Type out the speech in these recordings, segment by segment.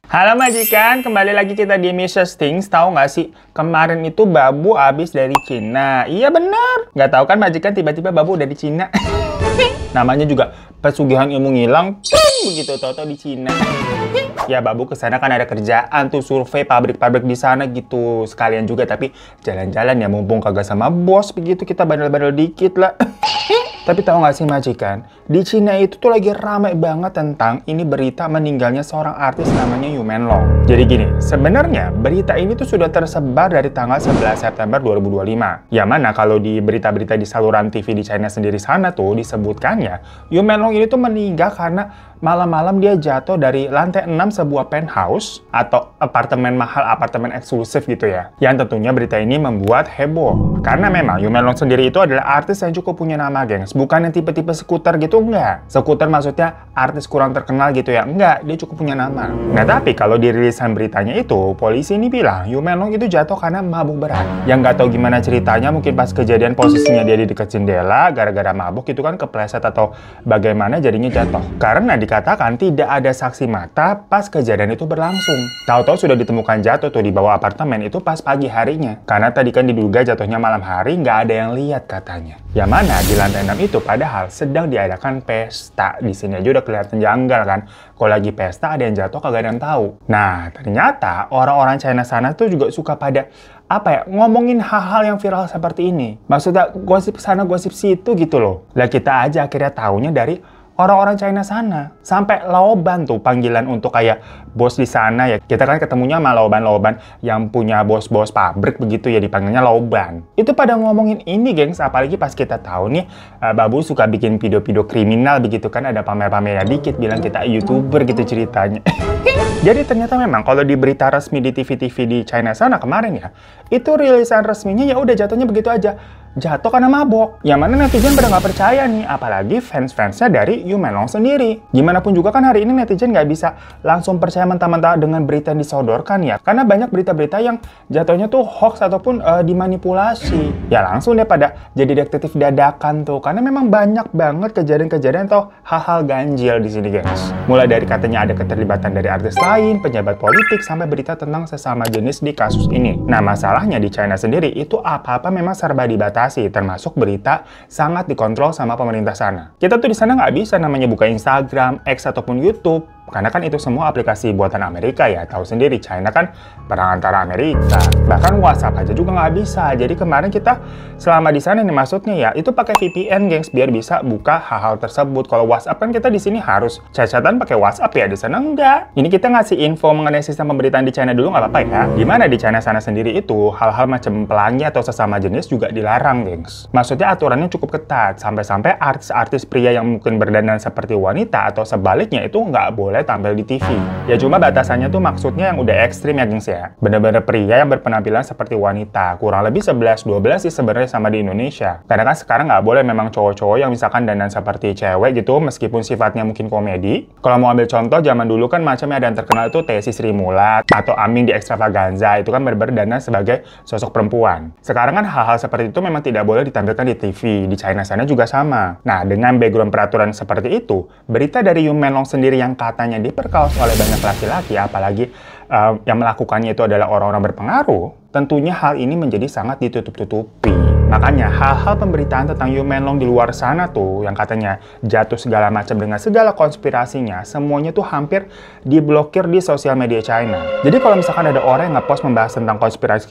Halo majikan, kembali lagi kita di Mrs. Things. Tahu nggak sih, kemarin itu Babu habis dari Cina. Iya benar. Nggak tahu kan majikan, tiba-tiba Babu udah di Cina. Namanya juga pesugihan ilmu ngilang. Begitu toto di Cina. Ya Babu kesana kan ada kerjaan tuh, survei pabrik-pabrik di sana gitu. Sekalian juga tapi jalan-jalan ya, mumpung kagak sama bos begitu, kita bandel-bandel dikit lah. Tapi tahu nggak sih majikan, di Cina itu tuh lagi ramai banget tentang ini berita meninggalnya seorang artis namanya Yu Menlong. Jadi gini, sebenarnya berita ini tuh sudah tersebar dari tanggal 11 September 2025. Yang mana kalau di berita-berita di saluran TV di China sendiri sana tuh disebutkannya, Yu Menlong ini tuh meninggal karena malam-malam dia jatuh dari lantai 6 sebuah penthouse atau apartemen mahal, apartemen eksklusif gitu ya. Yang tentunya berita ini membuat heboh. Karena memang Yu Menlong sendiri itu adalah artis yang cukup punya nama, gengs. Bukan yang tipe-tipe skuter gitu, enggak. Skuter maksudnya artis kurang terkenal gitu ya, enggak. Dia cukup punya nama. Nah tapi kalau di rilisan beritanya itu, polisi ini bilang Yu Menlong itu jatuh karena mabuk berat. Yang nggak tahu gimana ceritanya, mungkin pas kejadian posisinya dia di dekat jendela, gara-gara mabuk itu kan kepleset atau bagaimana jadinya jatuh. Karena dikatakan tidak ada saksi mata pas kejadian itu berlangsung. Tahu-tahu sudah ditemukan jatuh tuh di bawah apartemen itu pas pagi harinya. Karena tadi kan diduga jatuhnya malam hari, nggak ada yang lihat katanya. Yang mana di lantai 6 itu padahal sedang diadakan pesta. Di sini aja udah kelihatan janggal kan. Kalau lagi pesta ada yang jatuh kagak ada yang tahu. Nah, ternyata orang-orang China sana tuh juga suka pada ngomongin hal-hal yang viral seperti ini. Maksudnya gosip sana gosip situ gitu loh. Lah kita aja akhirnya taunya dari orang-orang China sana. Sampai Laoban tuh panggilan untuk kayak bos di sana ya. Kita kan ketemunya sama Laoban yang punya bos-bos pabrik begitu ya, dipanggilnya Laoban. Itu pada ngomongin ini, gengs. Apalagi pas kita tahu nih, Babu suka bikin video-video kriminal begitu kan. Ada pamer-pamernya dikit, bilang kita YouTuber gitu ceritanya. Jadi ternyata memang kalau di berita resmi di TV-TV di China sana kemarin ya, itu rilisan resminya ya udah jatuhnya begitu aja. Jatuh karena mabok. Yang mana netizen pada nggak percaya nih, apalagi fans-fansnya dari Yu Menlong sendiri. Gimana pun juga kan hari ini netizen nggak bisa langsung percaya mentah-mentah dengan berita yang disodorkan ya. Karena banyak berita-berita yang jatuhnya tuh hoax ataupun dimanipulasi. Ya langsung deh pada jadi detektif dadakan tuh. Karena memang banyak banget kejadian-kejadian atau hal-hal ganjil di sini, guys. Mulai dari katanya ada keterlibatan dari artis lain, pejabat politik, sampai berita tentang sesama jenis di kasus ini. Nah masalahnya di China sendiri itu apa-apa memang serba dibatasi. Termasuk berita sangat dikontrol sama pemerintah sana. Kita tuh di sana nggak bisa namanya buka Instagram, X ataupun YouTube. Karena kan itu semua aplikasi buatan Amerika ya. Tahu sendiri China kan perang antara Amerika. Bahkan WhatsApp aja juga nggak bisa. Jadi kemarin kita selama di sana nih maksudnya ya itu pakai VPN, gengs, biar bisa buka hal-hal tersebut. Kalau WhatsApp kan kita di sini harus chat-chatan pakai WhatsApp ya, di sana enggak. Ini kita ngasih info mengenai sistem pemberitaan di China dulu nggak apa-apa ya. Dimana di China sana sendiri itu hal-hal macam pelangi atau sesama jenis juga dilarang, gengs. Maksudnya aturannya cukup ketat. Sampai-sampai artis-artis pria yang mungkin berdandan seperti wanita atau sebaliknya itu nggak boleh tampil di TV. Ya cuma batasannya tuh maksudnya yang udah ekstrim ya, gengs ya. Bener-bener pria yang berpenampilan seperti wanita. Kurang lebih 11-12 sih sebenarnya sama di Indonesia. Karena kan sekarang nggak boleh memang cowok-cowok yang misalkan dandan seperti cewek gitu, meskipun sifatnya mungkin komedi. Kalau mau ambil contoh, zaman dulu kan macamnya ada yang terkenal itu Tessy Sri Mulat atau Aming di Extravaganza. Itu kan bener-bener dandan sebagai sosok perempuan. Sekarang kan hal-hal seperti itu memang tidak boleh ditampilkan di TV. Di China sana juga sama. Nah, dengan background peraturan seperti itu, berita dari Yu Menlong sendiri yang katanya diperkaos oleh banyak laki-laki, apalagi yang melakukannya itu adalah orang-orang berpengaruh, tentunya hal ini menjadi sangat ditutup-tutupi. Makanya hal-hal pemberitaan tentang Yu Menlong di luar sana tuh yang katanya jatuh segala macam dengan segala konspirasinya, semuanya tuh hampir diblokir di sosial media China. Jadi kalau misalkan ada orang yang ngepost membahas tentang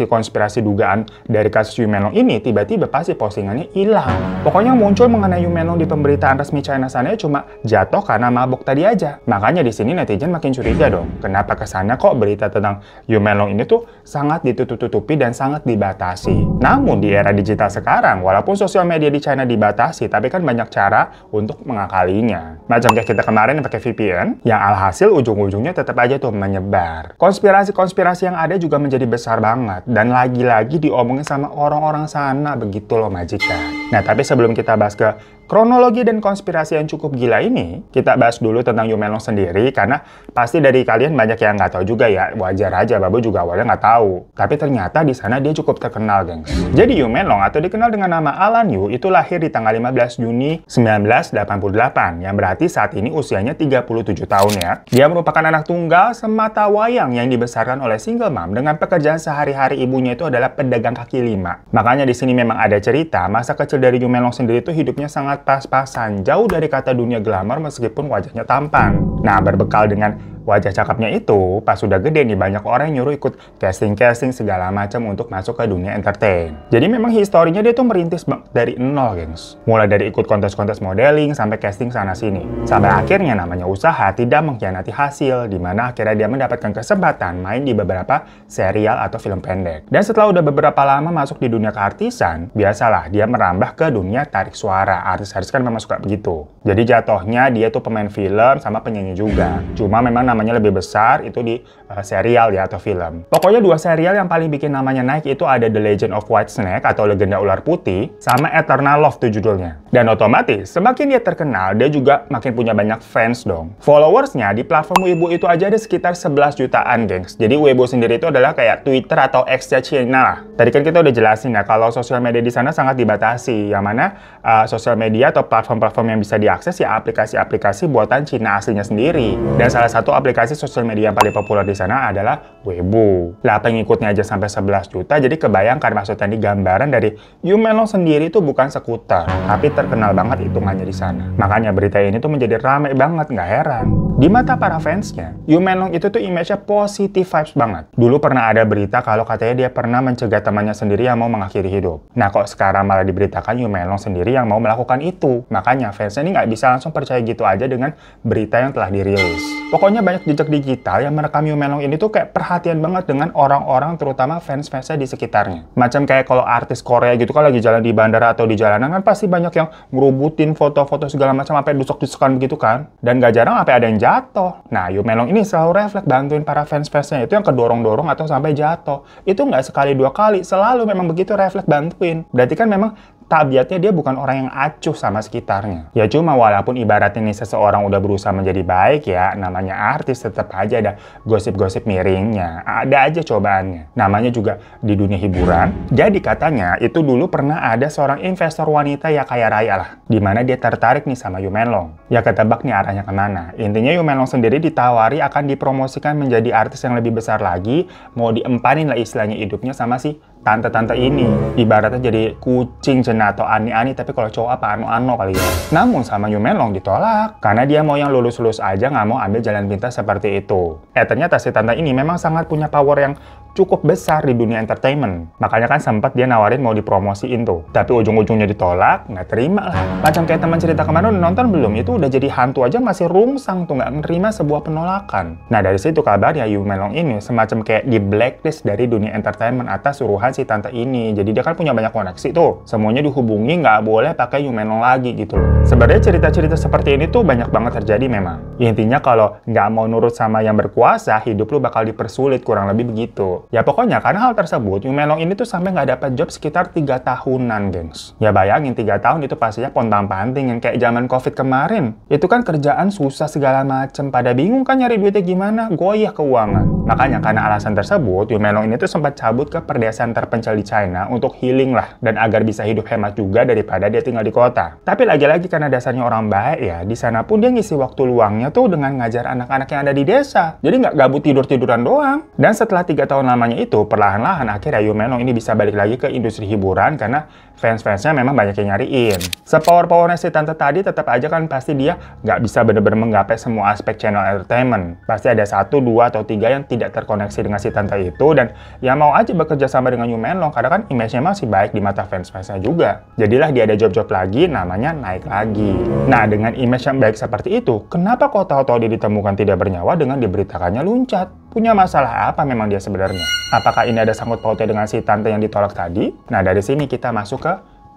konspirasi dugaan dari kasus Yu Menlong ini, tiba-tiba pasti postingannya hilang. Pokoknya muncul mengenai Yu Menlong di pemberitaan resmi China sana cuma jatuh karena mabuk tadi aja. Makanya di sini netizen makin curiga dong. Kenapa kesana kok berita tentang Yu Menlong ini tuh sangat ditutup-tutupi dan sangat dibatasi. Namun di era digital kita sekarang, walaupun sosial media di China dibatasi, tapi kan banyak cara untuk mengakalinya. Macam kayak kita kemarin yang pakai VPN, yang alhasil ujung-ujungnya tetap aja tuh menyebar. Konspirasi-konspirasi yang ada juga menjadi besar banget, dan lagi-lagi diomongin sama orang-orang sana, begitu loh majikan. Nah, tapi sebelum kita bahas ke kronologi dan konspirasi yang cukup gila ini, kita bahas dulu tentang Yumenlong sendiri, karena pasti dari kalian banyak yang nggak tahu juga ya. Wajar aja, Babu juga awalnya nggak tahu. Tapi ternyata di sana dia cukup terkenal, gengs. Jadi Yumenlong atau dikenal dengan nama Alan Yu itu lahir di tanggal 15 Juni 1988, yang berarti saat ini usianya 37 tahun ya. Dia merupakan anak tunggal semata wayang yang dibesarkan oleh single mom dengan pekerjaan sehari-hari ibunya itu adalah pedagang kaki lima. Makanya di sini memang ada cerita, masa kecil dari Yumenlong sendiri itu hidupnya sangat pas-pasan, jauh dari kata dunia glamor meskipun wajahnya tampan. Nah, berbekal dengan wajah cakepnya itu, pas sudah gede nih banyak orang yang nyuruh ikut casting-casting segala macam untuk masuk ke dunia entertain. Jadi memang historinya dia tuh merintis dari nol, gengs. Mulai dari ikut kontes-kontes modeling sampai casting sana-sini. Sampai akhirnya namanya usaha tidak mengkhianati hasil, dimana akhirnya dia mendapatkan kesempatan main di beberapa serial atau film pendek. Dan setelah udah beberapa lama masuk di dunia keartisan, biasalah dia merambah ke dunia tarik suara. Artis-artis kan memang suka begitu. Jadi jatuhnya dia tuh pemain film sama penyanyi juga. Cuma memang namanya lebih besar itu di serial ya atau film. Pokoknya dua serial yang paling bikin namanya naik itu ada The Legend of White Snake atau Legenda Ular Putih sama Eternal Love tuh judulnya. Dan otomatis semakin dia terkenal, dia juga makin punya banyak fans dong. Followersnya di platform Weibo itu aja ada sekitar 11 jutaan, gengs. Jadi Weibo sendiri itu adalah kayak Twitter atau X-nya China lah. Tadi kan kita udah jelasin ya kalau sosial media di sana sangat dibatasi, yang mana sosial media atau platform-platform yang bisa diakses ya aplikasi-aplikasi buatan Cina aslinya sendiri. Dan salah satu aplikasi sosial media yang paling populer di sana adalah Weibo. Lah pengikutnya aja sampai 11 juta, jadi kebayangkan maksudnya di gambaran dari Yumenlong sendiri itu bukan sekuter, tapi terkenal banget hitungannya di sana. Makanya berita ini tuh menjadi ramai banget, nggak heran. Di mata para fansnya, Yumenlong itu tuh image-nya positive vibes banget. Dulu pernah ada berita kalau katanya dia pernah mencegah temannya sendiri yang mau mengakhiri hidup. Nah kok sekarang malah diberitakan Yumenlong sendiri yang mau melakukan itu. Makanya fansnya ini nggak bisa langsung percaya gitu aja dengan berita yang telah dirilis. Pokoknya banyak jejak digital yang merekam Yumenlong ini tuh kayak perhatian banget dengan orang-orang, terutama fans-fansnya di sekitarnya. Macam kayak kalau artis Korea gitu kan lagi jalan di bandara atau di jalanan kan pasti banyak yang ngerubutin foto-foto segala macam sampai dusuk-dusukan begitu kan. Dan gak jarang sampai ada yang jatuh. Nah, Yumenlong ini selalu refleks bantuin para fans-fansnya itu yang kedorong-dorong atau sampai jatuh. Itu nggak sekali dua kali, selalu memang begitu refleks bantuin. Berarti kan memang tabiatnya dia bukan orang yang acuh sama sekitarnya. Ya cuma walaupun ibaratnya nih seseorang udah berusaha menjadi baik ya, namanya artis tetap aja ada gosip-gosip miringnya. Ada aja cobaannya. Namanya juga di dunia hiburan. Jadi katanya itu dulu pernah ada seorang investor wanita ya kaya raya lah. Dimana dia tertarik nih sama Yumenlong. Ya ketebak nih arahnya kemana. Intinya Yumenlong sendiri ditawari akan dipromosikan menjadi artis yang lebih besar lagi. Mau diempanin lah istilahnya hidupnya sama si tante-tante ini. Ibaratnya jadi kucing cena atau ani-ani, tapi kalau cowok apa ano-ano kali ya. Namun sama Yumenlong ditolak karena dia mau yang lulus-lulus aja, nggak mau ambil jalan pintas seperti itu. Ternyata si tante ini memang sangat punya power yang cukup besar di dunia entertainment. Makanya kan sempat dia nawarin mau dipromosiin tuh. Tapi ujung-ujungnya ditolak, nggak terima lah. Macam kayak teman cerita kemarin udah nonton belum? Itu udah jadi hantu aja masih rungsang tuh, nggak menerima sebuah penolakan. Nah dari situ kabarnya Yumenlong ini semacam kayak di blacklist dari dunia entertainment atas suruhan si tante ini. Jadi dia kan punya banyak koneksi tuh. Semuanya dihubungi, nggak boleh pakai Yumenlong lagi gitu loh. Sebenarnya cerita-cerita seperti ini tuh banyak banget terjadi memang. Intinya kalau nggak mau nurut sama yang berkuasa, hidup lu bakal dipersulit, kurang lebih begitu. Ya pokoknya karena hal tersebut, Yumenlong ini tuh sampai nggak dapat job sekitar 3 tahunan, gengs. Ya bayangin 3 tahun itu pastinya pontang-panting yang kayak zaman COVID kemarin. Itu kan kerjaan susah segala macem, pada bingung kan nyari duitnya gimana, goyah keuangan. Makanya karena alasan tersebut, Yumenlong ini tuh sempat cabut ke perdesaan terpencil di China untuk healing lah, dan agar bisa hidup hemat juga daripada dia tinggal di kota. Tapi lagi-lagi karena dasarnya orang baik ya, di sana pun dia ngisi waktu luangnya tuh dengan ngajar anak-anak yang ada di desa. Jadi nggak gabut tidur-tiduran doang. Dan setelah 3 tahun lamanya itu, perlahan-lahan akhirnya Yumenlong ini bisa balik lagi ke industri hiburan karena fans-fansnya memang banyak yang nyariin. Sepower-powernya si tante tadi tetap aja kan pasti dia nggak bisa bener-bener menggapai semua aspek channel entertainment. Pasti ada 1, 2, atau 3 yang tidak terkoneksi dengan si tante itu, dan yang mau aja bekerja sama dengan Yumenlong karena kan image-nya masih baik di mata fans-fansnya juga. Jadilah dia ada job-job lagi, namanya naik lagi. Nah dengan image yang baik seperti itu, kenapa kok tahu-tahu dia ditemukan tidak bernyawa dengan diberitakannya luncat? Punya masalah apa memang dia sebenarnya? Apakah ini ada sangkut pautnya dengan si tante yang ditolak tadi? Nah, dari sini kita masuk ke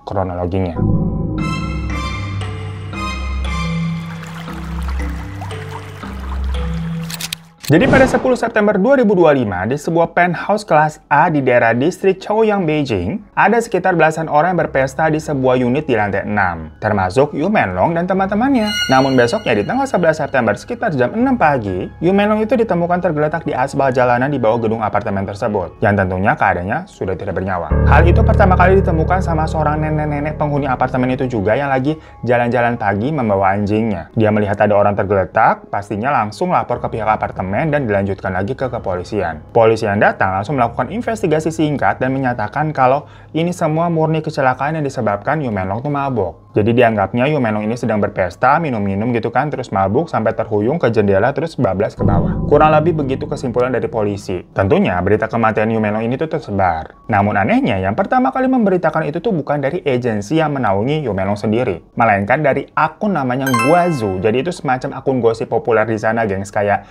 kronologinya. Jadi pada 10 September 2025, di sebuah penthouse kelas A di daerah distrik Chaoyang, Beijing, ada sekitar belasan orang yang berpesta di sebuah unit di lantai 6, termasuk Yu Menlong dan teman-temannya. Namun besoknya di tanggal 11 September sekitar jam 6 pagi, Yu Menlong itu ditemukan tergeletak di aspal jalanan di bawah gedung apartemen tersebut, yang tentunya keadaannya sudah tidak bernyawa. Hal itu pertama kali ditemukan sama seorang nenek-nenek penghuni apartemen itu juga yang lagi jalan-jalan pagi membawa anjingnya. Dia melihat ada orang tergeletak, pastinya langsung lapor ke pihak apartemen dan dilanjutkan lagi ke kepolisian. Polisi yang datang langsung melakukan investigasi singkat dan menyatakan kalau ini semua murni kecelakaan yang disebabkan Yu Menlong tuh mabuk. Jadi dianggapnya Yu Menlong ini sedang berpesta, minum-minum gitu kan, terus mabuk sampai terhuyung ke jendela terus bablas ke bawah. Kurang lebih begitu kesimpulan dari polisi. Tentunya berita kematian Yu Menlong ini tuh tersebar. Namun anehnya, yang pertama kali memberitakan itu tuh bukan dari agensi yang menaungi Yu Menlong sendiri, melainkan dari akun namanya Guazu. Jadi itu semacam akun gosip populer di sana, gengs, kayak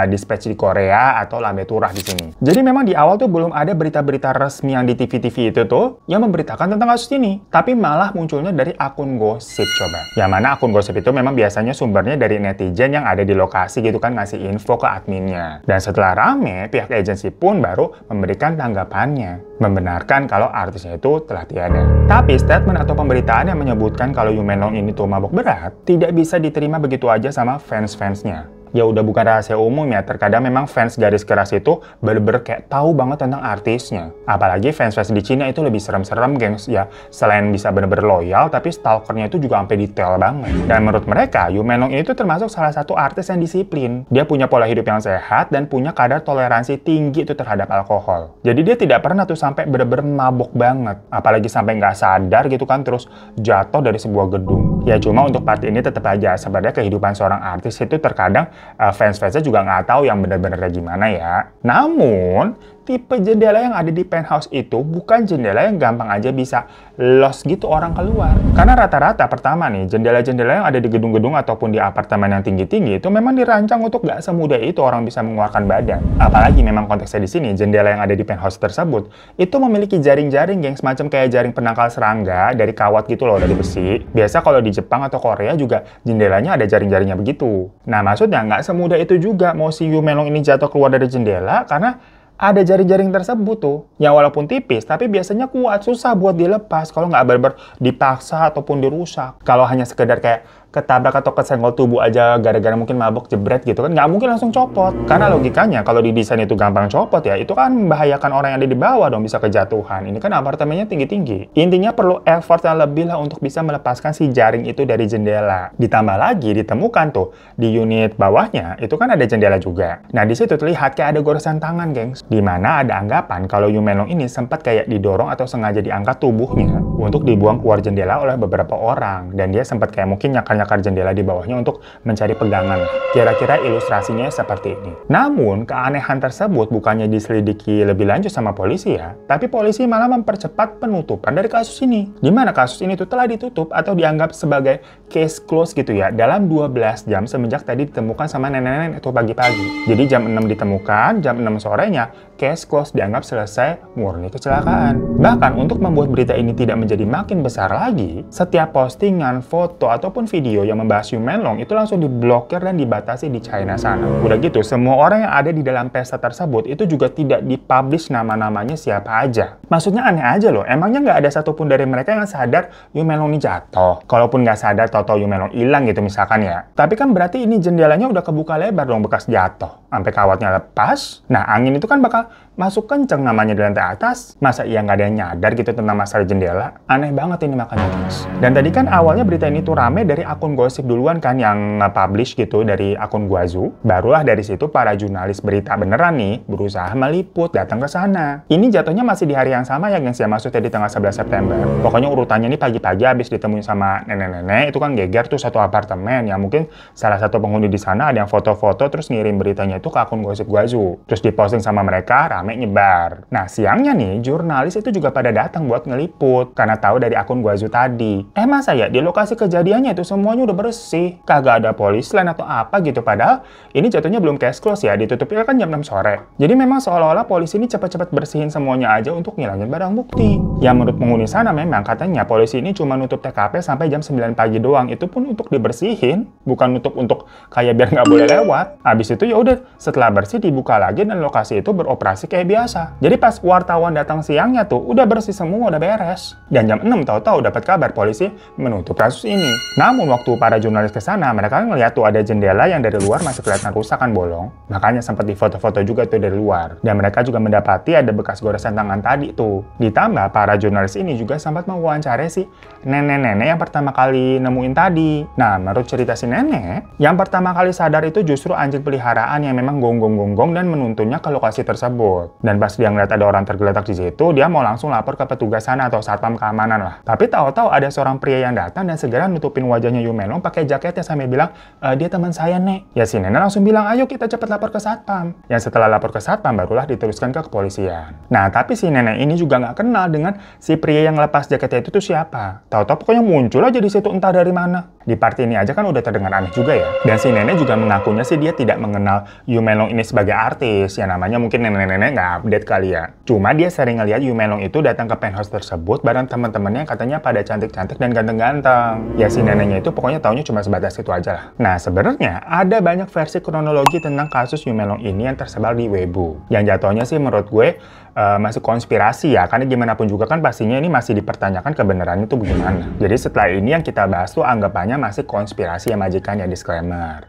Dispatch di Korea atau Lambe Turah di sini. Jadi memang di awal tuh belum ada berita-berita resmi yang di TV-TV itu tuh yang memberitakan tentang kasus ini, tapi malah munculnya dari akun gosip coba. Yang mana akun gosip itu memang biasanya sumbernya dari netizen yang ada di lokasi gitu kan, ngasih info ke adminnya. Dan setelah rame, pihak agensi pun baru memberikan tanggapannya, membenarkan kalau artisnya itu telah tiada. Tapi statement atau pemberitaan yang menyebutkan kalau Yu Menlong ini tuh mabuk berat tidak bisa diterima begitu aja sama fans-fansnya. Ya udah bukan rahasia umum ya, terkadang memang fans garis keras itu bener-bener kayak tahu banget tentang artisnya. Apalagi fans-fans di Cina itu lebih serem-serem, gengs. Ya, selain bisa bener-bener loyal, tapi stalkernya itu juga sampai detail banget. Dan menurut mereka, Yu Menlong itu termasuk salah satu artis yang disiplin. Dia punya pola hidup yang sehat dan punya kadar toleransi tinggi itu terhadap alkohol. Jadi dia tidak pernah tuh sampai bener-bener mabok banget. Apalagi sampai nggak sadar gitu kan, terus jatuh dari sebuah gedung. Ya cuma untuk part ini tetap aja, sebenarnya kehidupan seorang artis itu terkadang fans-fansnya juga nggak tahu yang benar-benar gimana ya. Namun, tipe jendela yang ada di penthouse itu bukan jendela yang gampang aja bisa lost gitu orang keluar. Karena rata-rata pertama nih, jendela-jendela yang ada di gedung-gedung ataupun di apartemen yang tinggi-tinggi itu memang dirancang untuk nggak semudah itu orang bisa mengeluarkan badan. Apalagi memang konteksnya di sini, jendela yang ada di penthouse tersebut itu memiliki jaring-jaring yang semacam kayak jaring penangkal serangga dari kawat gitu loh, dari besi. Biasa kalau di Jepang atau Korea juga jendelanya ada jaring-jaringnya begitu. Nah maksudnya nggak semudah itu juga mau si Yu Menlong ini jatuh keluar dari jendela karena ada jaring-jaring tersebut tuh, yang walaupun tipis, tapi biasanya kuat, susah buat dilepas kalau nggak benar-benar dipaksa ataupun dirusak. Kalau hanya sekedar kayak ketabrak atau kesenggol tubuh aja gara-gara mungkin mabuk jebret gitu kan, nggak mungkin langsung copot. Karena logikanya kalau didesain itu gampang copot ya, itu kan membahayakan orang yang ada di bawah dong, bisa kejatuhan. Ini kan apartemennya tinggi-tinggi. Intinya perlu effort yang lebih lah untuk bisa melepaskan si jaring itu dari jendela. Ditambah lagi ditemukan tuh di unit bawahnya itu kan ada jendela juga. Nah di situ terlihat kayak ada goresan tangan, gengs. Di mana ada anggapan kalau Yu Menlong ini sempat kayak didorong atau sengaja diangkat tubuhnya untuk dibuang keluar jendela oleh beberapa orang, dan dia sempat kayak mungkin nyakar jendela di bawahnya untuk mencari pegangan. Kira-kira ilustrasinya seperti ini. Namun, keanehan tersebut bukannya diselidiki lebih lanjut sama polisi ya, tapi polisi malah mempercepat penutupan dari kasus ini. Di mana kasus ini tuh telah ditutup atau dianggap sebagai case close gitu ya, dalam 12 jam semenjak tadi ditemukan sama nenek-nenek itu pagi-pagi. Jadi jam 6 ditemukan, jam 6 sorenya, case close dianggap selesai, murni kecelakaan. Bahkan untuk membuat berita ini tidak menjadi makin besar lagi, setiap postingan, foto, ataupun video yang membahas Yu Menlong itu langsung diblokir dan dibatasi di China sana. Udah gitu, semua orang yang ada di dalam pesta tersebut itu juga tidak dipublish nama-namanya siapa aja. Maksudnya aneh aja loh, emangnya nggak ada satupun dari mereka yang sadar Yu Menlong ini jatuh? Kalaupun nggak sadar, tau-tau Yu Menlong hilang gitu misalkan ya. Tapi kan berarti ini jendelanya udah kebuka lebar dong bekas jatuh. Sampai kawatnya lepas. Nah, angin itu kan bakal masuk kenceng namanya di lantai atas. Masa iya nggak ada yang nyadar gitu tentang masalah jendela? Aneh banget ini makanya, guys. Dan tadi kan awalnya berita ini tuh rame dari akun gosip duluan kan yang nge-publish gitu dari akun Guazu. Barulah dari situ para jurnalis berita beneran nih berusaha meliput datang ke sana. Ini jatuhnya masih di hari yang sama ya, guys ya, maksudnya di tanggal 11 September. Pokoknya urutannya nih pagi-pagi habis ditemuin sama nenek-nenek itu kan geger tuh satu apartemen yang mungkin salah satu penghuni di sana ada yang foto-foto terus ngirim beritanya itu ke akun gosip Guazu. Terus diposting sama mereka rame nyebar. Nah, siangnya nih, jurnalis itu juga pada datang buat ngeliput karena tahu dari akun Guazu tadi. Masa ya di lokasi kejadiannya itu semuanya udah bersih, kagak ada polisi lain atau apa gitu, padahal ini jatuhnya belum case close ya, ditutupnya kan jam 6 sore. Jadi memang seolah-olah polisi ini cepat-cepat bersihin semuanya aja untuk ngilangin barang bukti. Yang menurut penghuni sana memang katanya polisi ini cuma nutup TKP sampai jam 9 pagi doang, itu pun untuk dibersihin, bukan nutup untuk kayak biar nggak boleh lewat. Habis itu ya udah, setelah bersih dibuka lagi dan lokasi itu beroperasi kayak biasa. Jadi pas wartawan datang siangnya tuh udah bersih semua, udah beres. Dan jam 6 tahu-tahu dapat kabar polisi menutup kasus ini. Namun waktu para jurnalis ke sana, mereka ngeliat tuh ada jendela yang dari luar masih kelihatan rusak kan bolong. Makanya sempat difoto-foto juga tuh dari luar. Dan mereka juga mendapati ada bekas goresan tangan tadi tuh. Ditambah para jurnalis ini juga sempat mewawancarai si nenek-nenek yang pertama kali nemuin tadi. Nah, menurut cerita si nenek, yang pertama kali sadar itu justru anjing peliharaan yang memang gonggong-gonggong dan menuntunnya ke lokasi tersebut. Dan pas dia ngeliat ada orang tergeletak di situ, dia mau langsung lapor ke petugas sana atau satpam keamanan lah. Tapi tahu-tahu ada seorang pria yang datang dan segera nutupin wajahnya Yumelong pakai jaketnya sambil bilang, dia teman saya, Nek. Ya si nenek langsung bilang, ayo kita cepat lapor ke satpam. Yang setelah lapor ke satpam barulah diteruskan ke kepolisian. Nah, tapi si nenek ini juga nggak kenal dengan si pria yang lepas jaketnya itu tuh siapa. Tahu-tahu pokoknya muncul aja di situ entah dari mana. Di part ini aja kan udah terdengar aneh juga ya. Dan si nenek juga mengakunya sih dia tidak mengenal Yumelong ini sebagai artis. Ya namanya mungkin nenek-nenek nggak update kali ya. Cuma dia sering ngeliat Yumelong itu datang ke penthouse tersebut bareng teman-temannya yang katanya pada cantik-cantik dan ganteng-ganteng. Ya si neneknya itu pokoknya taunya cuma sebatas itu aja lah. Nah sebenarnya ada banyak versi kronologi tentang kasus Yumelong ini yang tersebar di Weibo. Yang jatuhnya sih menurut gue masih konspirasi ya, karena gimana pun juga kan pastinya ini masih dipertanyakan kebenarannya itu bagaimana. Jadi setelah ini yang kita bahas tuh anggapannya masih konspirasi ya majikan ya, disclaimer.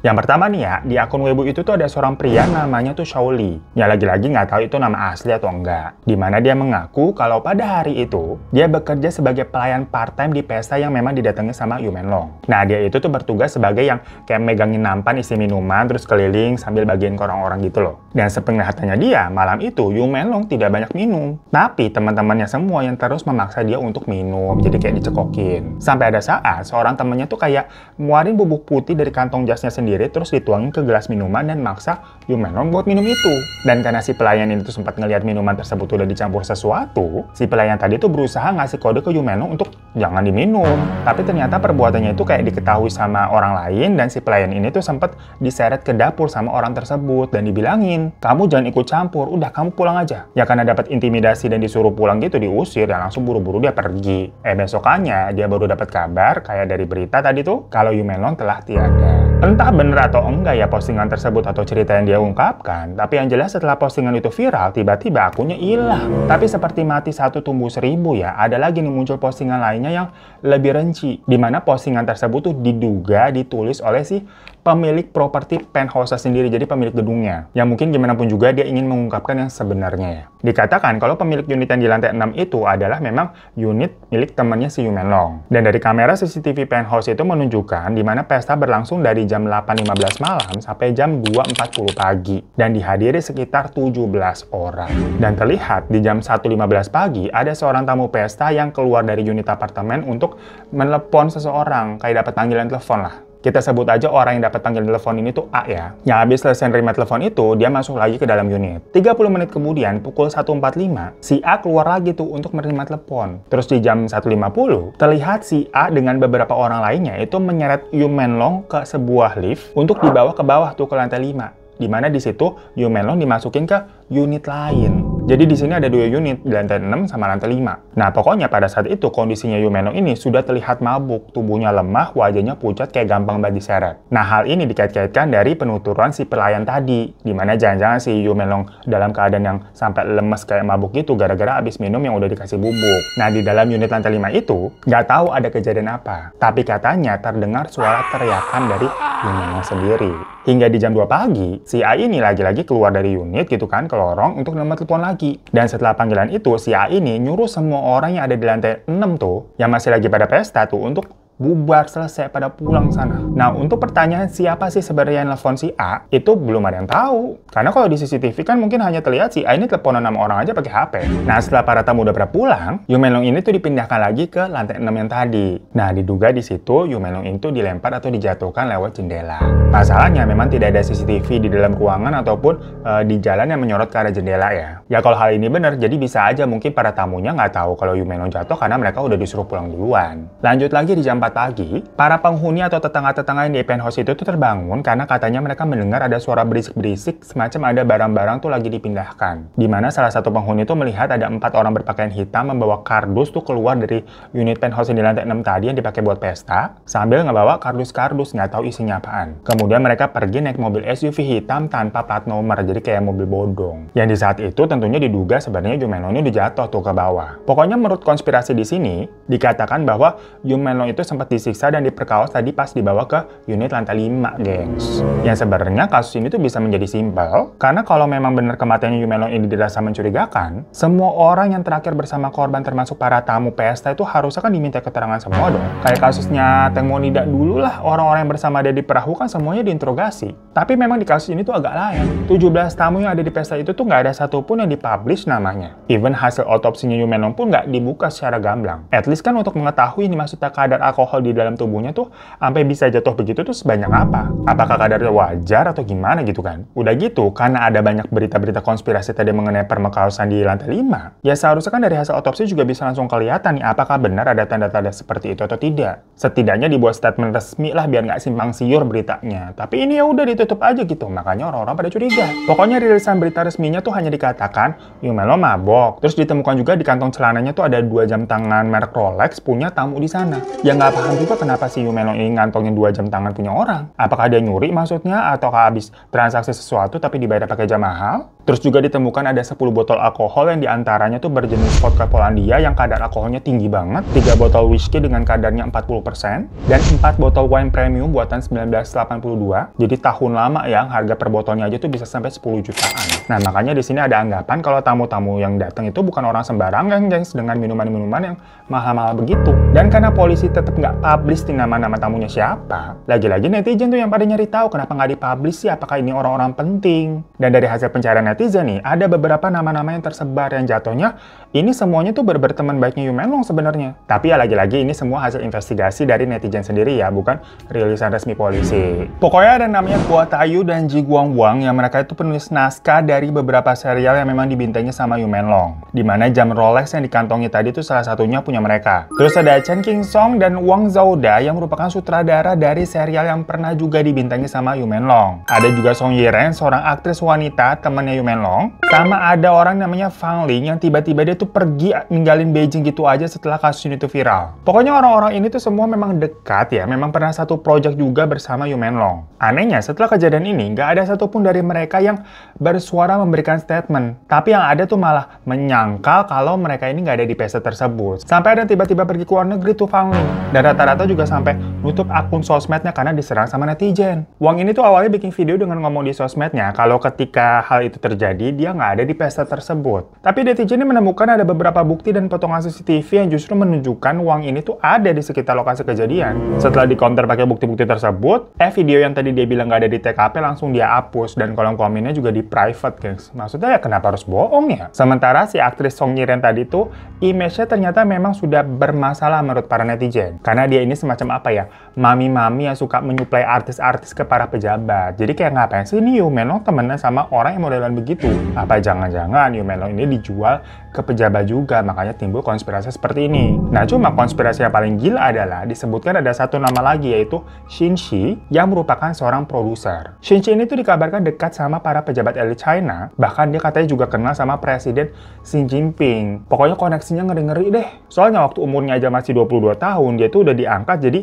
Yang pertama nih ya, di akun Weibo itu tuh ada seorang pria namanya tuh Shaoli. Ya lagi-lagi nggak tahu itu nama asli atau enggak. Dimana dia mengaku kalau pada hari itu, dia bekerja sebagai pelayan part-time di pesta yang memang didatangi sama Yumelong. Nah dia itu tuh bertugas sebagai yang kayak megangin nampan isi minuman, terus keliling sambil bagiin ke orang-orang gitu loh. Dan sepenglihatannya dia, malam itu Yumelong tidak banyak minum. Tapi teman-temannya semua yang terus memaksa dia untuk minum, jadi kayak dicekokin. Sampai ada saat, seorang temannya tuh kayak ngeluarin bubuk putih dari kantong jasnya sendiri, terus dituangin ke gelas minuman dan maksa Yumelong buat minum itu. Dan karena si pelayan ini tuh sempat ngelihat minuman tersebut udah dicampur sesuatu, si pelayan tadi tuh berusaha ngasih kode ke Yumelong untuk jangan diminum. Tapi ternyata perbuatannya itu kayak diketahui sama orang lain dan si pelayan ini tuh sempat diseret ke dapur sama orang tersebut dan dibilangin, kamu jangan ikut campur, udah kamu pulang aja. Ya karena dapat intimidasi dan disuruh pulang gitu, diusir dan langsung buru-buru dia pergi. Besokannya dia baru dapat kabar kayak dari berita tadi tuh kalau Yumelong telah tiada. Entah bener atau enggak ya postingan tersebut atau cerita yang dia ungkapkan, tapi yang jelas setelah postingan itu viral, tiba-tiba akunnya hilang. Tapi seperti mati satu tumbuh seribu ya, ada lagi nih muncul postingan lainnya yang lebih rinci, di mana postingan tersebut tuh diduga ditulis oleh si pemilik properti penthouse sendiri, jadi pemilik gedungnya. Yang mungkin gimana pun juga dia ingin mengungkapkan yang sebenarnya ya. Dikatakan kalau pemilik unit yang di lantai 6 itu adalah memang unit milik temannya si Yumelong. Dan dari kamera CCTV penthouse itu menunjukkan di mana pesta berlangsung dari jam 8.15 malam sampai jam 2.40 pagi. Dan dihadiri sekitar 17 orang. Dan terlihat di jam 1.15 pagi ada seorang tamu pesta yang keluar dari unit apartemen untuk menelepon seseorang, kayak dapat panggilan telepon lah. Kita sebut aja orang yang dapat panggilan telepon ini tuh A ya. Yang habis selesai nerima telepon itu, dia masuk lagi ke dalam unit. 30 menit kemudian, pukul 1.45, si A keluar lagi tuh untuk menerima telepon. Terus di jam 1.50, terlihat si A dengan beberapa orang lainnya itu menyeret Yumelong ke sebuah lift untuk dibawa ke bawah tuh ke lantai 5. Di mana di situ Yumelong dimasukin ke unit lain. Jadi di sini ada 2 unit, di lantai 6 sama lantai 5. Nah, pokoknya pada saat itu kondisinya Yumelong ini sudah terlihat mabuk, tubuhnya lemah, wajahnya pucat kayak gampang banget diseret. Nah, hal ini dikait-kaitkan dari penuturan si pelayan tadi, di mana jangan-jangan si Yumelong dalam keadaan yang sampai lemes kayak mabuk gitu gara-gara abis minum yang udah dikasih bubuk. Nah, di dalam unit lantai 5 itu, nggak tahu ada kejadian apa. Tapi katanya terdengar suara teriakan dari Yumelong sendiri. Hingga di jam 2 pagi, si A ini lagi-lagi keluar dari unit gitu kan, ke lorong untuk nomor telepon lagi. Dan setelah panggilan itu, si A ini nyuruh semua orang yang ada di lantai 6 tuh, yang masih lagi pada pesta tuh, untuk bubar, selesai, pada pulang sana. Nah, untuk pertanyaan siapa sih sebenarnya yang nelfon si A, itu belum ada yang tahu. Karena kalau di CCTV kan mungkin hanya terlihat si A ini teleponan sama orang aja pakai HP. Nah, setelah para tamu udah pada pulang, Yu Menlong ini tuh dipindahkan lagi ke lantai 6 yang tadi. Nah, diduga di situ Yu Menlong itu dilempar atau dijatuhkan lewat jendela. Masalahnya memang tidak ada CCTV di dalam ruangan ataupun di jalan yang menyorot ke arah jendela ya. Ya kalau hal ini benar, jadi bisa aja mungkin para tamunya nggak tahu kalau Yu Menlong jatuh karena mereka udah disuruh pulang duluan. Lanjut lagi di jam 4 pagi, para penghuni atau tetangga-tetangga yang di penthouse itu tuh terbangun karena katanya mereka mendengar ada suara berisik-berisik semacam ada barang-barang tuh lagi dipindahkan. Dimana salah satu penghuni tuh melihat ada 4 orang berpakaian hitam membawa kardus tuh keluar dari unit penthouse yang di lantai 6 tadi yang dipakai buat pesta, sambil ngebawa kardus-kardus nggak tahu isinya apaan. Kemudian mereka pergi naik mobil SUV hitam tanpa plat nomor, jadi kayak mobil bodong. Yang di saat itu tentunya diduga sebenarnya Yu Menlong ini udah jatuh tuh ke bawah. Pokoknya menurut konspirasi di sini, dikatakan bahwa Yu Menlong itu sempat disiksa dan diperkaos tadi pas dibawa ke unit lantai 5, gengs. Yang sebenarnya kasus ini tuh bisa menjadi simpel, karena kalau memang benar kematian Yu Menlong ini dirasa mencurigakan, semua orang yang terakhir bersama korban termasuk para tamu pesta itu harusnya kan diminta keterangan semua dong. Kayak kasusnya Teng Monida dulu lah, orang-orang yang bersama dia di perahu kan semuanya diinterogasi. Tapi memang di kasus ini tuh agak lain. 17 tamu yang ada di pesta itu tuh nggak ada satupun yang dipublish namanya. Even hasil otopsinya Yu Menlong pun nggak dibuka secara gamblang. At least kan untuk mengetahui ini maksudnya kadar alkohol di dalam tubuhnya tuh sampai bisa jatuh begitu tuh sebanyak apa? Apakah kadarnya wajar atau gimana gitu kan? Udah gitu, karena ada banyak berita-berita konspirasi tadi mengenai permekausan di lantai 5, ya seharusnya kan dari hasil otopsi juga bisa langsung kelihatan nih apakah benar ada tanda-tanda seperti itu atau tidak. Setidaknya dibuat statement resmi lah biar nggak simpang siur beritanya. Tapi ini ya udah ditutup aja gitu, makanya orang-orang pada curiga. Pokoknya rilisan berita resminya tuh hanya dikatakan Yu Menlong mabok, terus ditemukan juga di kantong celananya tuh ada 2 jam tangan merek Rolex punya tamu di sana. Ya nggak paham juga kenapa si Yu Menlong ini ngantongin 2 jam tangan punya orang. Apakah dia nyuri maksudnya, ataukah habis transaksi sesuatu tapi dibayar pakai jam mahal? Terus juga ditemukan ada 10 botol alkohol yang diantaranya tuh berjenis vodka Polandia yang kadar alkoholnya tinggi banget, 3 botol whisky dengan kadarnya 40%, dan 4 botol wine premium buatan 1982. Jadi tahun lama ya, harga per botolnya aja tuh bisa sampai 10 jutaan. Nah makanya di sini ada anggapan kalau tamu-tamu yang datang itu bukan orang sembarangan, gengs, dengan minuman-minuman yang mahal-mahal begitu. Dan karena polisi tetap nggak publish nama-nama tamunya siapa, lagi-lagi netizen tuh yang pada nyari tahu kenapa nggak dipublish sih, apakah ini orang-orang penting. Dan dari hasil pencarian netizen nih, ada beberapa nama-nama yang tersebar yang jatuhnya ini semuanya tuh berteman baiknya Yu Menlong sebenarnya. Tapi ya lagi-lagi ini semua hasil investigasi dari netizen sendiri ya, bukan rilisan resmi polisi. Pokoknya ada namanya Guo Tayu dan Ji Guangguang yang mereka itu penulis naskah dari beberapa serial yang memang dibintangi sama Yu Menlong. Dimana jam Rolex yang dikantongi tadi itu salah satunya punya mereka. Terus ada Chen Qingsong dan Wang Zhaoda yang merupakan sutradara dari serial yang pernah juga dibintangi sama Yu Menlong. Ada juga Song Yiren, seorang aktris wanita temannya Yu Menlong. Sama ada orang namanya Fang Ling yang tiba-tiba dia tuh pergi ninggalin Beijing gitu aja setelah kasus ini tuh viral. Pokoknya orang-orang ini tuh semua memang dekat ya, memang pernah satu project juga bersama Yu Menlong. Anehnya setelah kejadian ini nggak ada satupun dari mereka yang bersuara memberikan statement. Tapi yang ada tuh malah menyangkal kalau mereka ini nggak ada di pesta tersebut. Sampai ada tiba-tiba pergi ke luar negeri tuh Fang Ling. Dan rata-rata juga sampai nutup akun sosmednya karena diserang sama netizen. Wang ini tuh awalnya bikin video dengan ngomong di sosmednya kalau ketika hal itu terjadi dia nggak ada di pesta tersebut. Tapi netizen ini menemukan ada beberapa bukti dan potongan CCTV yang justru menunjukkan Wang ini tuh ada di sekitar lokasi kejadian. Setelah di-counter pakai bukti-bukti tersebut, video yang tadi dia bilang nggak ada di TKP langsung dia hapus dan kolom komennya juga di private, guys. Maksudnya ya kenapa harus bohong ya? Sementara si aktris Song Yiren tadi tuh image-nya ternyata memang sudah bermasalah menurut para netizen. Karena dia ini semacam apa ya? Mami-mami yang suka menyuplai artis-artis ke para pejabat. Jadi kayak ngapain sih ini Yu Menlong temenan sama orang yang modelan begitu? Apa jangan-jangan Yu Menlong ini dijual ke pejabat juga, makanya timbul konspirasi seperti ini. Nah, cuma konspirasi yang paling gila adalah disebutkan ada satu nama lagi yaitu Xin Shi yang merupakan seorang produser. Xin Shi ini tuh dikabarkan dekat sama para pejabat elit China, bahkan dia katanya juga kenal sama Presiden Xi Jinping. Pokoknya koneksinya ngeri-ngeri deh. Soalnya waktu umurnya aja masih 22 tahun, dia tuh udah diangkat jadi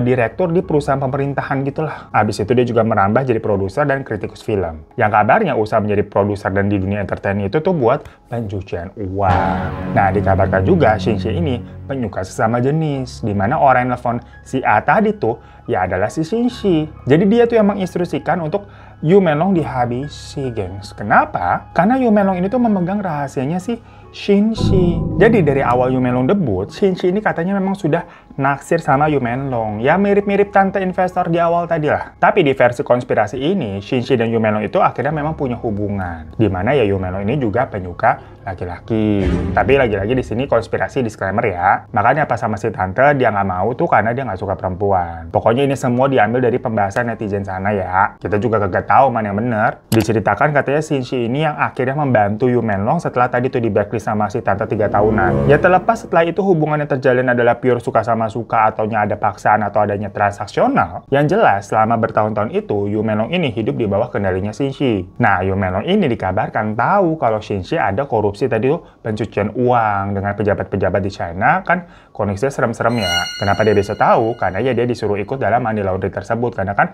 direktur di perusahaan pemerintahan gitulah. Habis itu dia juga merambah jadi produser dan kritikus film. Yang kabarnya usaha menjadi produser dan di dunia entertain itu tuh buat pencucian uang. Nah, dikabarkan juga Xin Shi ini penyuka sesama jenis, dimana orang yang nelfon si A tadi tuh ya adalah si Xin Shi. Jadi dia tuh yang menginstruksikan untuk Yu Menlong dihabisi, gengs. Kenapa? Karena Yu Menlong ini tuh memegang rahasianya si Shinji. Jadi dari awal Yu Menlong debut, Shinji ini katanya memang sudah naksir sama Yu Menlong. Ya mirip-mirip tante investor di awal tadi lah. Tapi di versi konspirasi ini, Shinji dan Yu Menlong itu akhirnya memang punya hubungan. Dimana ya Yu Menlong ini juga penyuka laki-laki. Tapi lagi-lagi di sini konspirasi disclaimer ya. Makanya pas sama si tante dia nggak mau tuh karena dia nggak suka perempuan. Pokoknya ini semua diambil dari pembahasan netizen sana ya. Kita juga kagak tahu mana yang bener. Diceritakan katanya Shinji ini yang akhirnya membantu Yu Menlong setelah tadi tuh di blacklist sama si tante 3 tahunan. Ya terlepas setelah itu hubungan yang terjalin adalah pure suka sama suka ataunya ada paksaan atau adanya transaksional. Yang jelas selama bertahun-tahun itu Yu Menlong ini hidup di bawah kendalinya Shinji. Nah Yu Menlong ini dikabarkan tahu kalau Shinji ada korupsi tadi tuh pencucian uang dengan pejabat-pejabat di China kan koneksinya serem-serem ya. Kenapa dia bisa tahu? Karena ya dia disuruh ikut dalam money laundry tersebut karena kan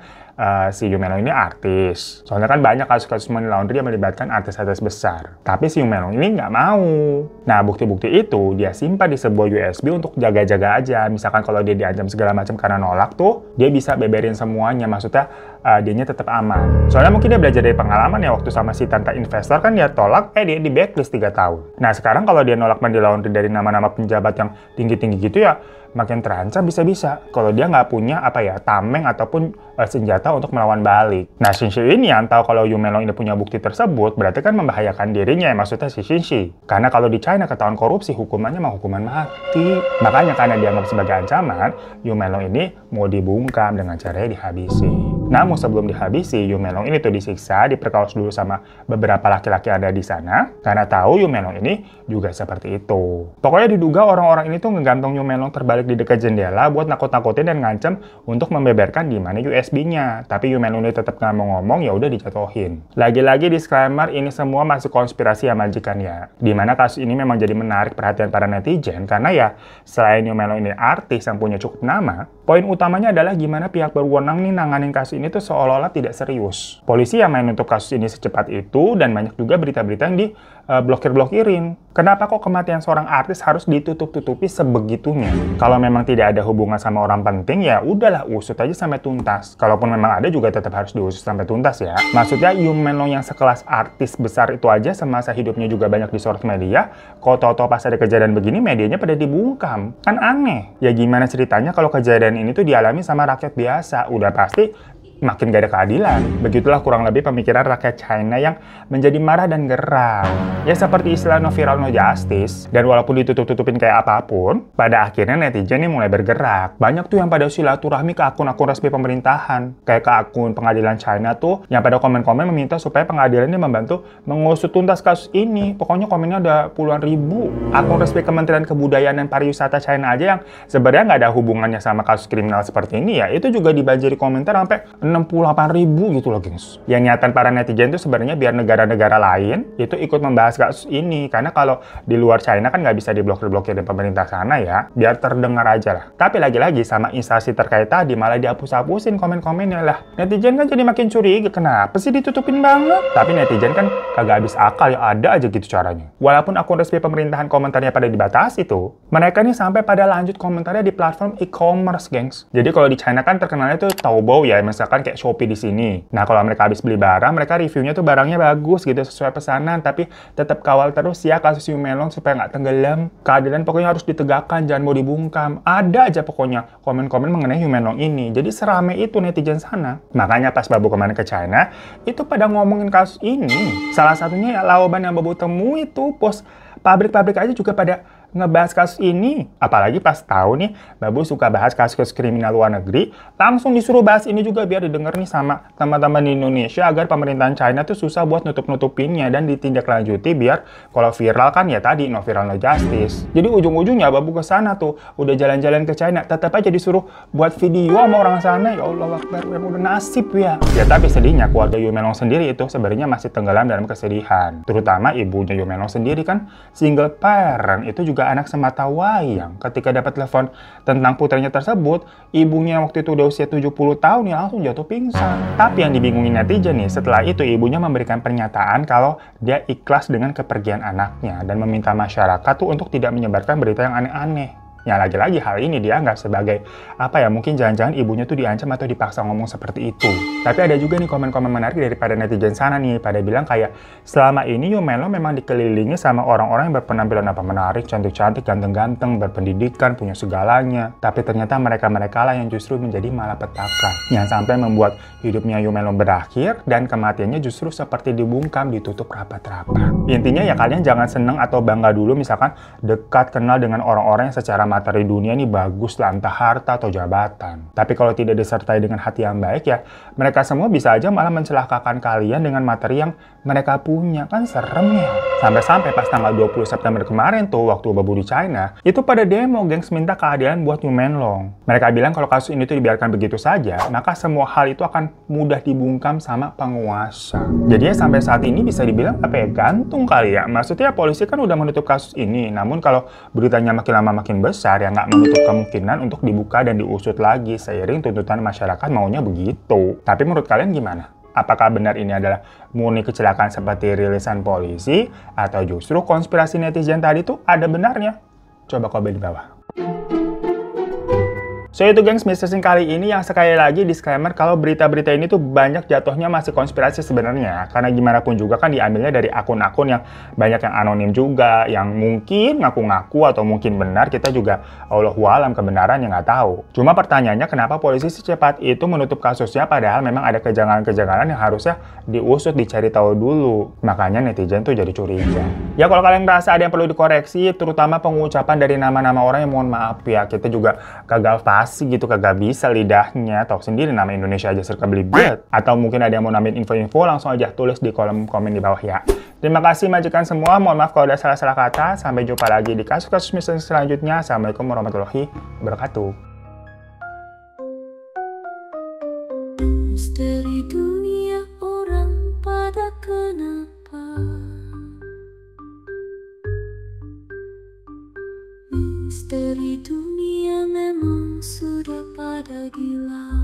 si Yu Menlong ini artis. Soalnya kan banyak kasus-kasus money laundry yang melibatkan artis-artis besar. Tapi si Yu Menlong ini nggak mau. Nah, bukti-bukti itu dia simpan di sebuah USB untuk jaga-jaga aja. Misalkan kalau dia diancam segala macam karena nolak tuh, dia bisa beberin semuanya. Maksudnya, dianya tetap aman. Soalnya mungkin dia belajar dari pengalaman ya, waktu sama si tante investor kan dia tolak, dia di blacklist 3 tahun. Nah, sekarang kalau dia nolak money laundry dari nama-nama penjabat yang tinggi-tinggi gitu ya, makin terancam bisa-bisa kalau dia nggak punya tameng ataupun senjata untuk melawan balik. Nah, Shinji ini yang tahu kalau Yu Menlong ini punya bukti tersebut, berarti kan membahayakan dirinya ya, maksudnya si Shinji. Karena kalau di China ketahuan korupsi, hukumannya mah hukuman mati. Makanya karena dianggap sebagai ancaman, Yu Menlong ini mau dibungkam dengan caranya dihabisi. Namun sebelum dihabisi, Yu Menlong ini tuh disiksa, diperkaos dulu sama beberapa laki-laki yang ada di sana, karena tahu Yu Menlong ini juga seperti itu. Pokoknya diduga orang-orang ini tuh ngegantung Yu Menlong terbalik di dekat jendela buat nakut-nakutin dan ngancem untuk membeberkan di mana USB-nya. Tapi Yu Menlong ini tetap nggak mau ngomong, ya udah dijatuhin. Lagi-lagi disclaimer, ini semua masih konspirasi ya majikan ya. Dimana kasus ini memang jadi menarik perhatian para netizen karena ya selain Yu Menlong ini artis yang punya cukup nama, poin utamanya adalah gimana pihak berwenang nih nanganin kasus ini tuh seolah-olah tidak serius. Polisi yang main untuk kasus ini secepat itu dan banyak juga berita-berita yang diblokir-blokirin. Kenapa kok kematian seorang artis harus ditutup-tutupi sebegitunya? Kalau memang tidak ada hubungan sama orang penting, ya udahlah usut aja sampai tuntas. Kalaupun memang ada juga tetap harus diusut sampai tuntas ya. Maksudnya Yu Menlong yang sekelas artis besar itu aja semasa hidupnya juga banyak disorot media, kok tau-tau pas ada kejadian begini medianya pada dibungkam. Kan aneh. Ya gimana ceritanya kalau kejadian ini tuh dialami sama rakyat biasa? Udah pasti makin gak ada keadilan. Begitulah kurang lebih pemikiran rakyat China yang menjadi marah dan geram. Ya seperti istilah no viral no justice, dan walaupun ditutup-tutupin kayak apapun, pada akhirnya netizen ini mulai bergerak. Banyak tuh yang pada silaturahmi ke akun-akun resmi pemerintahan. Kayak ke akun pengadilan China tuh, yang pada komen-komen meminta supaya pengadilan ini membantu mengusut tuntas kasus ini. Pokoknya komennya ada puluhan ribu. Akun resmi Kementerian Kebudayaan dan Pariwisata China aja yang sebenarnya nggak ada hubungannya sama kasus kriminal seperti ini ya, itu juga dibanjiri komentar sampai 68.000 gitu loh gengs. Yang niatan para netizen itu sebenarnya biar negara-negara lain itu ikut membahas kasus ini. Karena kalau di luar China kan nggak bisa diblokir-blokir dari pemerintah sana ya. Biar terdengar aja lah. Tapi lagi-lagi sama instansi terkait tadi malah dihapus-hapusin komen-komennya lah. Netizen kan jadi makin curiga. Kenapa sih ditutupin banget? Tapi netizen kan kagak habis akal ya, ada aja gitu caranya. Walaupun akun resmi pemerintahan komentarnya pada dibatasi tuh, mereka nih sampai pada lanjut komentarnya di platform e-commerce gengs. Jadi kalau di China kan terkenalnya tuh Taobao ya, misalkan kayak Shopee di sini. Nah, kalau mereka habis beli barang, mereka reviewnya tuh barangnya bagus gitu, sesuai pesanan, tapi tetap kawal terus ya kasus Yu Menlong supaya nggak tenggelam. Keadilan pokoknya harus ditegakkan, jangan mau dibungkam. Ada aja pokoknya komen-komen mengenai Yu Menlong ini. Jadi serame itu netizen sana. Makanya pas Babu kemarin ke China, itu pada ngomongin kasus ini. Salah satunya ya Laoban yang Babu temui itu, pos pabrik-pabrik aja juga pada ngebahas kasus ini. Apalagi pas tahu nih Babu suka bahas kasus kriminal luar negeri, langsung disuruh bahas ini juga biar didengar nih sama teman-teman di Indonesia agar pemerintahan China tuh susah buat nutup-nutupinnya dan ditindaklanjuti biar kalau viral kan ya tadi no viral no justice. Jadi ujung-ujungnya Babu ke sana tuh udah jalan-jalan ke China, tetap aja disuruh buat video sama orang sana. Ya Allah Akbar, udah nasib ya. Ya tapi sedihnya keluarga Yu Menlong sendiri itu sebenarnya masih tenggelam dalam kesedihan. Terutama ibunya Yu Menlong sendiri kan single parent, itu juga anak semata wayang. Ketika dapat telepon tentang putranya tersebut, ibunya waktu itu udah usia 70 tahun ya langsung jatuh pingsan. Tapi yang dibingungin netizen nih, setelah itu ibunya memberikan pernyataan kalau dia ikhlas dengan kepergian anaknya dan meminta masyarakat tuh untuk tidak menyebarkan berita yang aneh-aneh. Ya lagi-lagi hal ini dianggap sebagai apa ya, mungkin jangan-jangan ibunya tuh diancam atau dipaksa ngomong seperti itu. Tapi ada juga nih komen-komen menarik daripada netizen sana nih, pada bilang kayak selama ini Yumelo memang dikelilingi sama orang-orang yang berpenampilan apa menarik, cantik-cantik, ganteng-ganteng, berpendidikan, punya segalanya. Tapi ternyata mereka-mereka lah yang justru menjadi malapetaka, yang sampai membuat hidupnya Yumelo berakhir dan kematiannya justru seperti dibungkam, ditutup rapat-rapat. Intinya ya kalian jangan seneng atau bangga dulu misalkan dekat kenal dengan orang-orang yang secara materi dunia ini bagus lah, entah harta atau jabatan. Tapi kalau tidak disertai dengan hati yang baik ya, mereka semua bisa aja malah mencelakakan kalian dengan materi yang mereka punya. Kan serem ya. Sampai-sampai pas tanggal 20 September kemarin tuh, waktu Babu di China, itu pada demo gengs minta keadilan buat Yumenlong. Mereka bilang kalau kasus ini tuh dibiarkan begitu saja, maka semua hal itu akan mudah dibungkam sama penguasa. Jadi ya sampai saat ini bisa dibilang apa ya, gantung kali ya. Maksudnya polisi kan udah menutup kasus ini, namun kalau beritanya makin lama makin besar ya nggak menutup kemungkinan untuk dibuka dan diusut lagi seiring tuntutan masyarakat maunya begitu. Tapi menurut kalian gimana? Apakah benar ini adalah murni kecelakaan seperti rilisan polisi atau justru konspirasi netizen tadi tuh ada benarnya? Coba komen di bawah. So itu gengs, Mr. Sing kali ini yang sekali lagi disclaimer kalau berita-berita ini tuh banyak jatuhnya masih konspirasi sebenarnya. Karena gimana pun juga kan diambilnya dari akun-akun yang banyak yang anonim juga, yang mungkin ngaku-ngaku atau mungkin benar, kita juga Allahualam kebenaran yang nggak tahu. Cuma pertanyaannya kenapa polisi secepat itu menutup kasusnya padahal memang ada kejanggalan-kejanggalan yang harusnya diusut, dicari tahu dulu. Makanya netizen tuh jadi curiga. Ya kalau kalian merasa ada yang perlu dikoreksi, terutama pengucapan dari nama-nama orang yang mohon maaf ya, kita juga gagal gitu, kagak bisa lidahnya. Tahu sendiri nama Indonesia aja serka belibet. Atau mungkin ada yang mau nambahin info-info, langsung aja tulis di kolom komen di bawah ya. Terima kasih majikan semua, mohon maaf kalau ada salah-salah kata. Sampai jumpa lagi di kasus-kasus misteri selanjutnya. Assalamualaikum warahmatullahi wabarakatuh. Misteri dunia orang pada kenapa? Misteri dunia memang sudah pada gila.